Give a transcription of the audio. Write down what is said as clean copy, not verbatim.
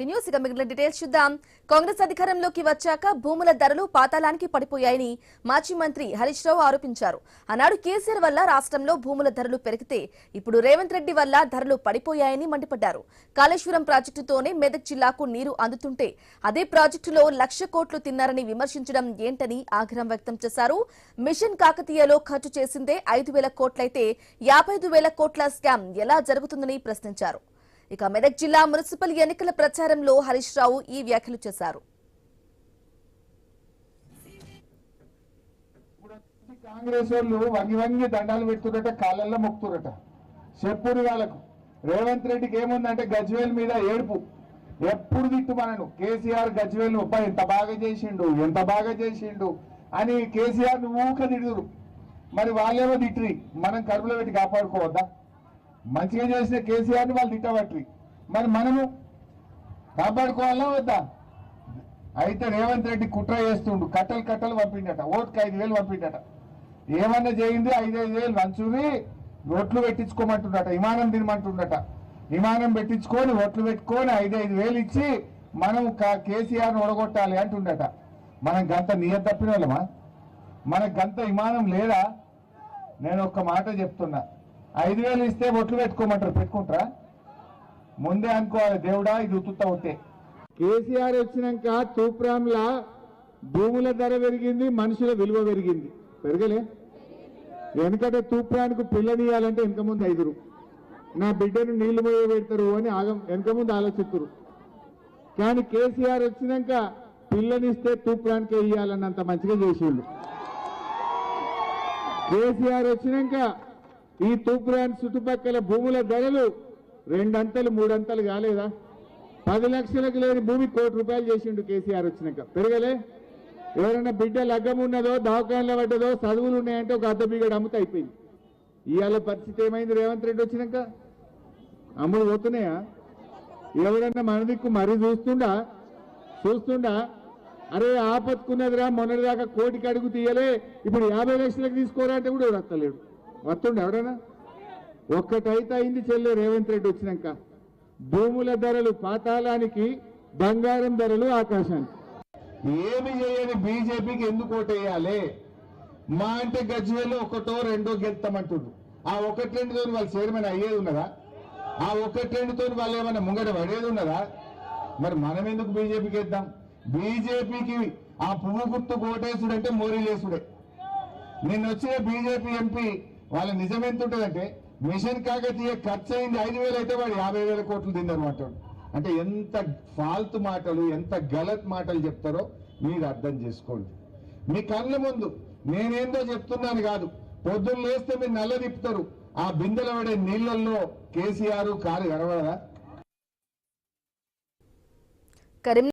News ఇక మిగిలిన details చూద్దాం. కాంగ్రెస్ అధికారంలోకి వచ్చాక భూముల ధరలు పాతాళానికి పడిపోయాయని మాజీ మంత్రి హరీష్ రావు ఆరోపించారు. ఆనాడు కేసీఆర్ వల్ల రాష్ట్రంలో భూముల ధరలు పెరిగితే ఇప్పుడు రేవంత్ రెడ్డి వల్ల ధరలు పడిపోయాయని మండిపడ్డారు. కాళేశ్వరం ప్రాజెక్టుతోనే మెదక్ జిల్లాకు నీరు అందుతుంటే అదే ప్రాజెక్టులో 1,00,000 కోట్లు తిన్నారని విమర్శించడం ఏంటని ఆగ్రహం వ్యక్తం చేశారు. మిషన్ కాకతీయలో ఖర్చు చేసిందే 5,000 కోట్లయితే 55,000 కోట్ల స్కామ్ ఎలా జరుగుతుందని ప్రశ్నించారు. ఇక మెదక్ జిల్లా మున్సిపల్ ఎన్నికల ప్రచారంలో హరీష్ రావు ఈ వ్యాఖ్యలు చేశారు. కాంగ్రెస్ వాళ్ళు వంగి దండాలు పెడుతున్నట, కాళ్ళల్లో మొక్కుతురట. చెప్పురు వాళ్ళకు రేవంత్ రెడ్డికి ఏముందంటే గజ్వేల్ మీద ఏడుపు. ఎప్పుడు తిట్టు మనను కేసీఆర్ గజ్వేల్ ఎంత బాగా చేసిండు అని కేసీఆర్ ఊక తిడుతురు. మరి వాళ్ళేమో తిట్టిరి, మనం కడుపులో పెట్టి కాపాడుకోవద్దా? మంచిగా చేసిన కేసీఆర్ని వాళ్ళు తిట్టబట్టి మరి మనము కాపాడుకోవాలా వద్దా? అయితే రేవంత్ రెడ్డి కుట్ర చేస్తుండు, కట్టలు పంపిండట, ఓటుకు 5,000 పంపిండట. ఏమన్నా చేయింది 5,000 లంచుని ఓట్లు పెట్టించుకోమంటుండట, విమానం తినమంటుండట. విమానం పెట్టించుకొని ఓట్లు పెట్టుకొని 5,000 ఇచ్చి మనం కేసీఆర్ని ఒడగొట్టాలి అంటుండట. మనం గంత నియత తప్పిన వాళ్ళమా? మనకు గంత విమానం లేదా? నేను ఒక్క మాట చెప్తున్నా, 5,000 ఇస్తే ఒట్లు పెట్టుకోమంటారు, పెట్టుకుంటారా? ముందే అనుకోవాలి, దేవుడా ఇది ఉత్తుతా ఉంటే. కేసీఆర్ వచ్చినాక తూప్రాంలా భూముల ధర పెరిగింది, మనుషుల విలువ పెరిగింది. పెరగలే? ఎందుకంటే తూప్రానికి పిల్లనియాలంటే వెనక ముందు 5 నా బిడ్డను నీళ్లు మీద పెడతారు అని వెనక ముందు ఆలోచిస్తారు. కానీ కేసీఆర్ వచ్చినాక పిల్లనిస్తే తూప్రానికే ఇయ్యాలన్నంత మంచిగా చేసిండు. కేసీఆర్ వచ్చినాక ఈ తూప్రాన్ చుట్టుపక్కల భూముల ధరలు 2 అంతలు 3 అంతలు కాలేదా? 10 లక్షలకు లేని భూమి ₹1,00,00,000 చేసిండు కేసీఆర్ వచ్చినాక. పెరగలే? ఎవరైనా బిడ్డ లగ్గం ఉన్నదో, దవాఖానలో పడ్డదో, చదువులు ఉన్నాయంటే ఒక అర్ధ బిగడ అమ్ముత అయిపోయింది. ఇవాళ పరిస్థితి ఏమైంది? రేవంత్ రెడ్డి వచ్చినాక అమ్ముడు పోతున్నాయా? ఎవరన్నా మన దిక్కు మరీ చూస్తుండా అరే ఆపత్తుకున్నదిరా, మొన్నటిదాకా 1 కోటికి అడుగు తీయలే, ఇప్పుడు 50 లక్షలకు తీసుకోరా అంటే కూడా వస్తలేడు. వస్తుండే ఎవరైనా? ఒక్కటైతే అయింది చెల్లె రేవంత్ రెడ్డి వచ్చినాక. భూముల ధరలు పాతాళానికి, బంగారం ధరలు ఆకాశానికి. ఏమి చేయని బీజేపీకి ఎందుకు ఓటేయాలి? మా అంటే గజ్వేల్లో 1, 2 గెలుస్తామంటుండ్రు. ఆ 1, 2తో వాళ్ళు చైర్మన్ అయ్యేది ఉన్నదా? ఆ 1, 2తో వాళ్ళు ఏమైనా ముంగట పడేది ఉన్నదా? మరి మనం ఎందుకు బీజేపీకి వేద్దాం? బీజేపీకి ఆ పువ్వు గుర్తు ఓటేసుడంటే మోరీలేసుడే. నిన్న వచ్చిన బీజేపీ ఎంపీ వాళ్ళ నిజం ఎంత ఉంటుందంటే, మిషన్ కాకతీయ ఖర్చు అయింది 5,000 అయితే వాడు 50,000 కోట్లు తిన్నారు అంటాడు. అంటే ఎంత ఫాల్తు మాటలు, ఎంత గలత్ మాటలు చెప్తారో మీరు అర్థం చేసుకోండి. మీ కళ్ళ ముందు నేనేందో చెప్తున్నాను కాదు, పొద్దున్న లేస్తే మీరు నల్ల తిప్పుతారు, ఆ బిందెల పడే నీళ్లలో కేసీఆర్ కారు కనబడదా?